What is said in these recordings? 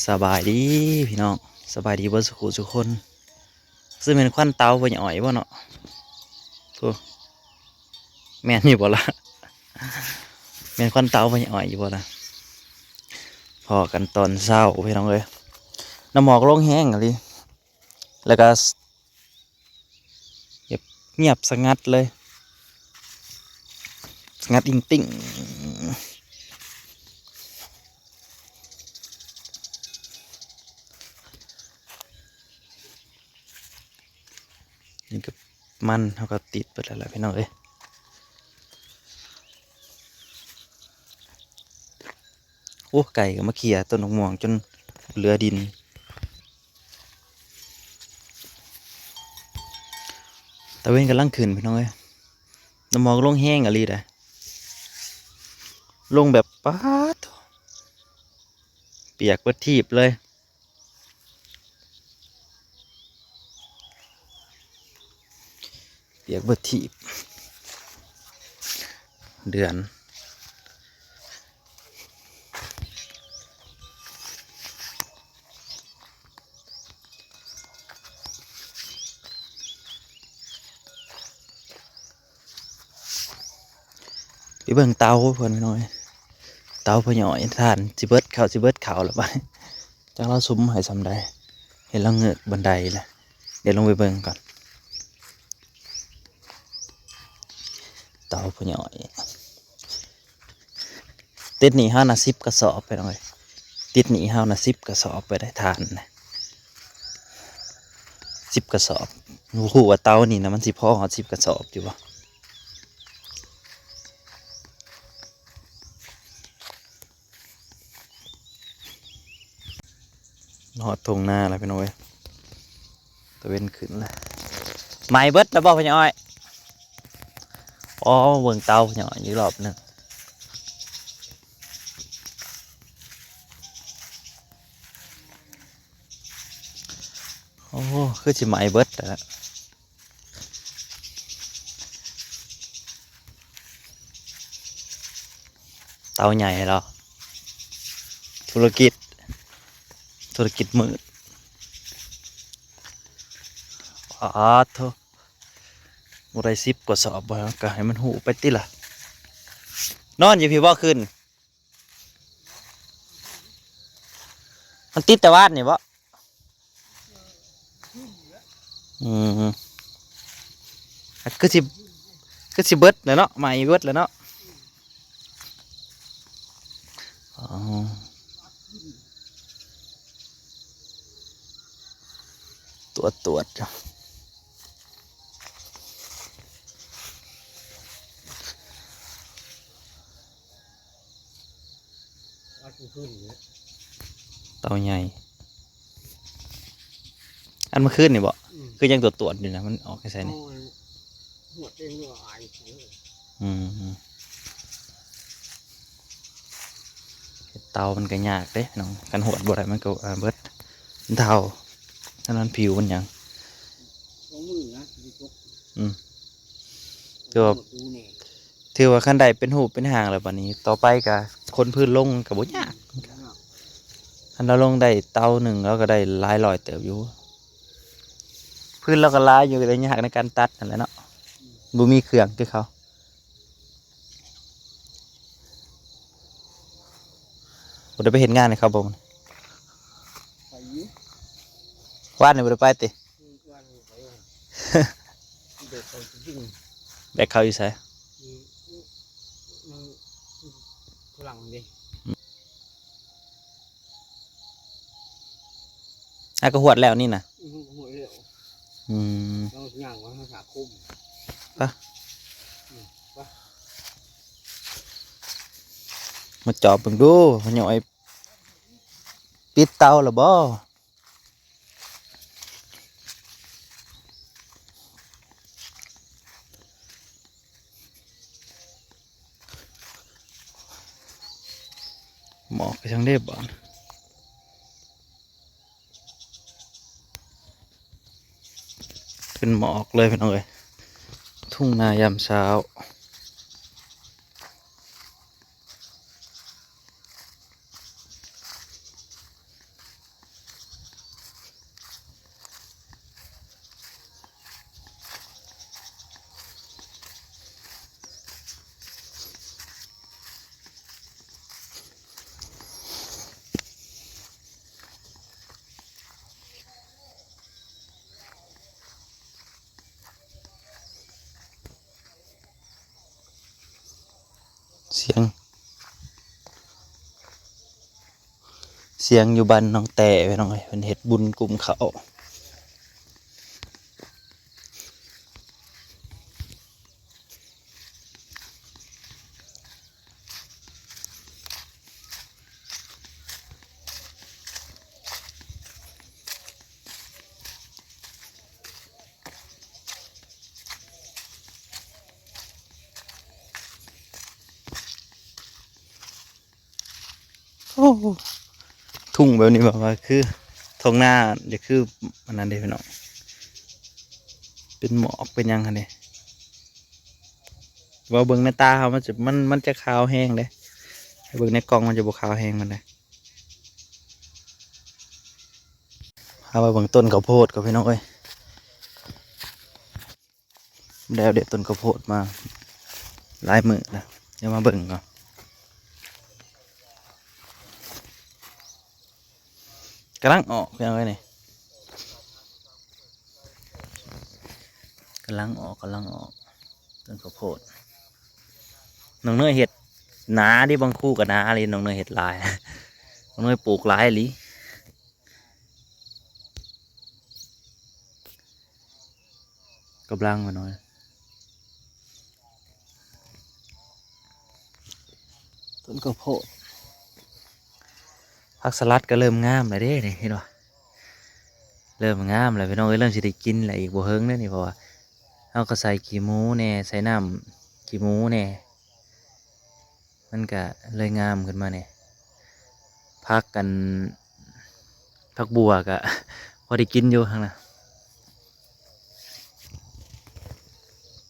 สบายดีพี่น้องสบายดีเบ่สุขุทุกคนซึ่งเป็นควันเตาบ่หย่อยบ่เนาะโูแม่นอยู่บ่ล่ะแม่นควันเตาบ่หย่อยอยู่บ่ล่ะพอกันตอนเช้าพี่น้องเอ้ยน้ำหมอกลงแห้งอะไรแล้วก็เงียบสงัดเลยสงัดอิงติ่งนี่ก็มันเขาก็ติดไปแล้วพี่น้องเอ้ยโอ้ไก่ก็มาเขี่ยต้นม่วงจนเหลือดินตะเวนกำลังขึ้นพี่น้องเอ้ยน้ำหมอกลงแห้งอะไรได้ลงแบบป๊าดเปียกเบิดทีบเลยเปียกเบิดทีบเดือนไปเบิ่งเตาเพิ่นพี่น้อยเตาเพิ่นหย่อยทานสิเบิดข้าวแล้วไปจังเราซุ้มให้สำใดเห็นเราเงือกบันไดแหละเดี๋ยวลงไปเบิ่งก่อนเตาเพิ่นหย่อยติดหนีห้านา10 กระสอบไปหน่อยติดหนีห้านา10 กระสอบไปได้ทานนะ10 กระสอบโอ้โหว่าเตานี่นะมันสิพอเอา10 กระสอบอยู่วะหอดทงหน้าแล้วพี่น้อยตะเวนขึ้นแล้วไม่เบิดแล้วบอกพี่น้อยอ๋อเบิ่งเตาพี่น้อยอีกรอบหนึ่งโอ้คือสิไม่เบิดแล้วเตาใหญ่แล้วธุรกิจมืดอ๋อโทบ่ได้10 กว่าสอบบ่ก็ให้มันหูไปติล่ะนอนอยู่พี่บ่ขึ้นมันติดแต่ว่านนี่บ่อืมคือสิเบิดแล้วเนาะใหม่เบิดแล้วเนาะอ๋อตรวจเตาใหญ่อันเมื่อคืนนี่บ่คือยังตรวจอยู่นะมันออกแค่ไสนี่อืมเตามันก็ยากเด้น้องกันหวดบ่ได้มันก็เบิดเท่าฉะนั้นผิวมันยังถือว่าขั้นใดเป็นหูเป็นหางแล้วบัดนี้ต่อไปก็คนพื้นลงกับบ่ยากคันเราลงได้เตาหนึ่งแล้วก็ได้หลายร้อยเติบอยู่พื้นเราก็หลายอยู่เลยยากในการตัดนั่นแหละเนาะบ่มีเครื่องคือเขาบ่ได้ไปเห็นงานให้เขาบ่ว่านนี่บ่ได้ไปติแบกเขาอยู่ไสหลังดิก็หวดแล้วนี่นะหัวเร็วเราย่างว่าภาษาคุ้มมาจอบเบิ่งดูมันหน่อยปิดเตาหรือบ่หมอกไปทางเรียบบ่เป็นหมอกเลยพี่น้องเอ้ยทุ่งนายามเช้า เสียงอยู่บ้านน้องแต่ไปน้องเอ้ยเป็นเฮ็ดบุญกลุ่มเขาโอ้ทุ่งแบบนี้แบบว่าคือท้องหน้าเดี๋ยวคืออันนั้นเด้พี่น้องเป็นหมอกเป็นหยังคะเนี่ยว่าเบิ่งในตาเขามันจะขาวแห้งเลยเบิ่งในกล้องมันจะบ่ขาวแห้งมันเลยเอาไปเบิ่งต้นข้าวโพดกับพี่น้องเอ้ยแล้วเด็ดต้นข้าวโพดมาหลายมื้อแล้วเดี๋ยวมาเบิ่งก่อนกำลังออกพี่น้องเอ้ยนี่กำลังออกต้นข้าวโพดน้องเนยเห็ดหนาดิบางคู่กับหนาอะไรน้องเนยเห็ดลายน้องเนยปลูกหลายอีหลีกำลังมาหน่อยต้นข้าวโพดผักสลัดก็เริ่มงามแล้วเด้นี่เห็นป่ะเริ่มงามแล้วพี่น้องเอ้ยเริ่มสิได้กินแล้วอีกบ่เฮิงเด้อนี่เพราะว่าเราก็ใส่ขี้หมูแน่ใส่น้ำขี้หมูแน่มันก็เลยงามขึ้นมาเนี่ยพักกันพักบัวก็ พอได้กินอยู่ข้างหน้า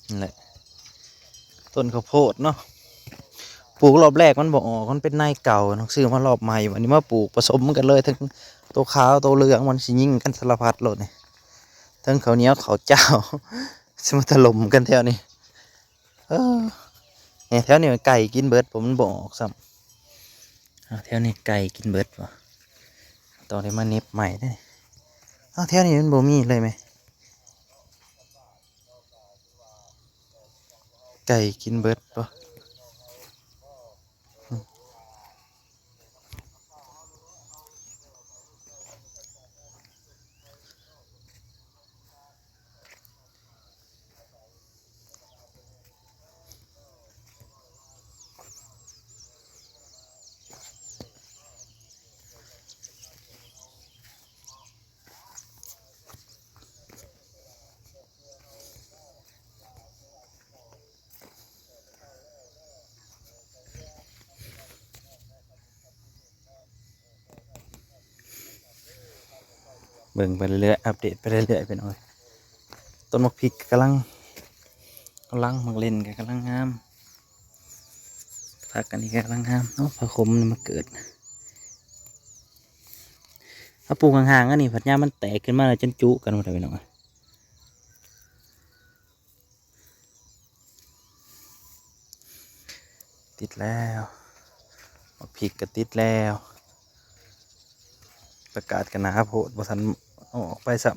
นั่นแหละต้นข้าวโพดเนาะปลูกรอบแรกมันบอกอ๋อมันเป็นนายเก่าต้องซื้อมารอบใหม่วันนี้มาปลูกผสมกันเลยทั้งตัวขาวตัวเหลืองมันสิยิ่งกันสารพัดเลยนี่ทั้งข้าวเหนียวข้าวเจ้า สมาถล่มกันแถวนี้เนี่ยแถวนี้ไก่กินเบิดผมมันบอกซ้ำแถวนี้ไก่กินเบิดวะตอนนี้มาเน็บใหม่ได้แถวนี้มันบ่มีเลยไหมไก่กินเบิดปะเบิ่งไปเรื่อยๆอัปเดตไปเรื่อยๆเป็นอ้อยต้นมะพริกกำลังมักเล่นกันกำลังงามผักกันนี่กำลังงามเนาะผักขมนี่มาเกิดถ้าปลูกห่างๆอันนี้ผัดหญ้ามันแตกขึ้นมาแล้วจนจุกันหมดเลยพี่น้องติดแล้วมะพริกก็ติดแล้วประกาศกันหนาโพดบ่ทันเอาออกไปซ้ำ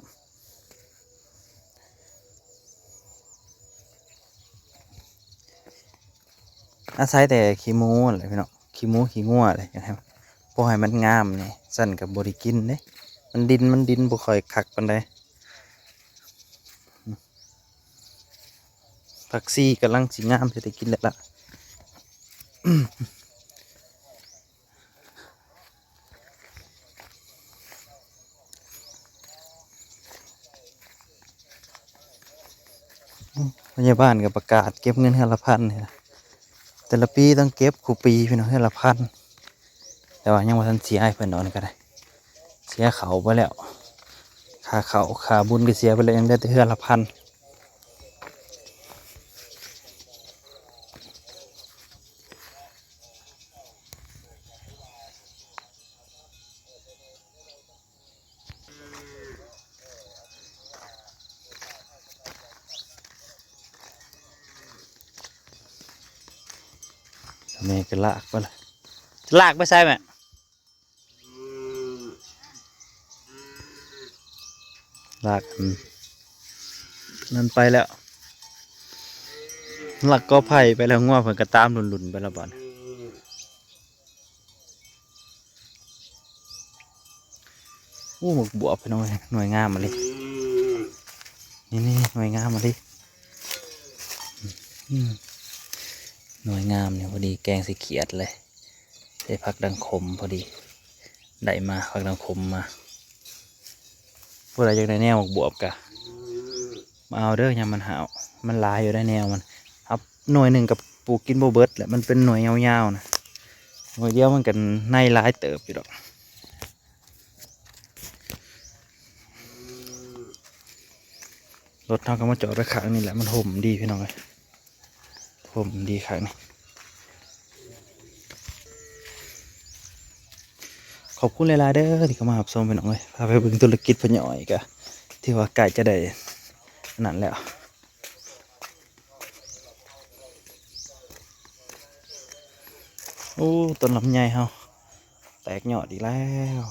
อาศัยแต่ขี้หมูอะไรพี่น้องขี้หมูขี้งัวอะไรอย่างเงี้ยพอให้มันงามเนี่ยสั่นกับบริกินเด้มันดินบ่ค่อยคักปานใดผักซีกำลังสิงามจะได้กินแล้วล่ะพยาบาลกับประกาศเก็บเงินให้ละพันเนี่ยแต่ละปีต้องเก็บคู่ปีพี่น้องให้ละพันแต่ว่ายังว่าทันเสียให้เพิ่นเอานี่ก็ได้เสียเขาไปแล้วค่าเขาค่าบุญก็เสียไปแล้วยังได้แต่เฮือละพันแม่ก็ลากไปเลยลากไปใช่ไหมลากนั่นไปแล้ว หลักก็ไผ่ไปแล้วงัวเพิ่นก็ตามหลุนๆไปแล้วบ่อนโอ้หมกบวบไปหน่อยหน่วยงามมาเลยนี่หน่วยงามมาเลยอืมหน่วยงามเนี่ยพอดีแกงสีเขียดเลยได้ผักดังคมพอดีได้มาผักดังคมมาพวกเราอยากได้แนวหมกบวบกะมาเอาเด้อยามมันหาวมันหลายอยู่ได้แนวมันเอาหน่วยหนึ่งกับปลูกกินโบเบิร์ตแหละมันเป็นหน่วยยาวๆนะหน่วยเดียวมันกันในหลายเติบอยู่ดอกรถเท่ากับมาจอดไว้ข้างนี่แหละมันห่มดีพี่น้องเลยห่มดีข้างนี่ขอบคุณหลายๆเด้อที่เข้ามาหับชมพี่น้องเลยพาไปเบิ่งธุรกิจพ่อใหญ่อ้อยกะที่ว่าใกล้จะได้นั่นแล้วโอ้ต้นลำไยเฮาแตกยอดอีกแล้ว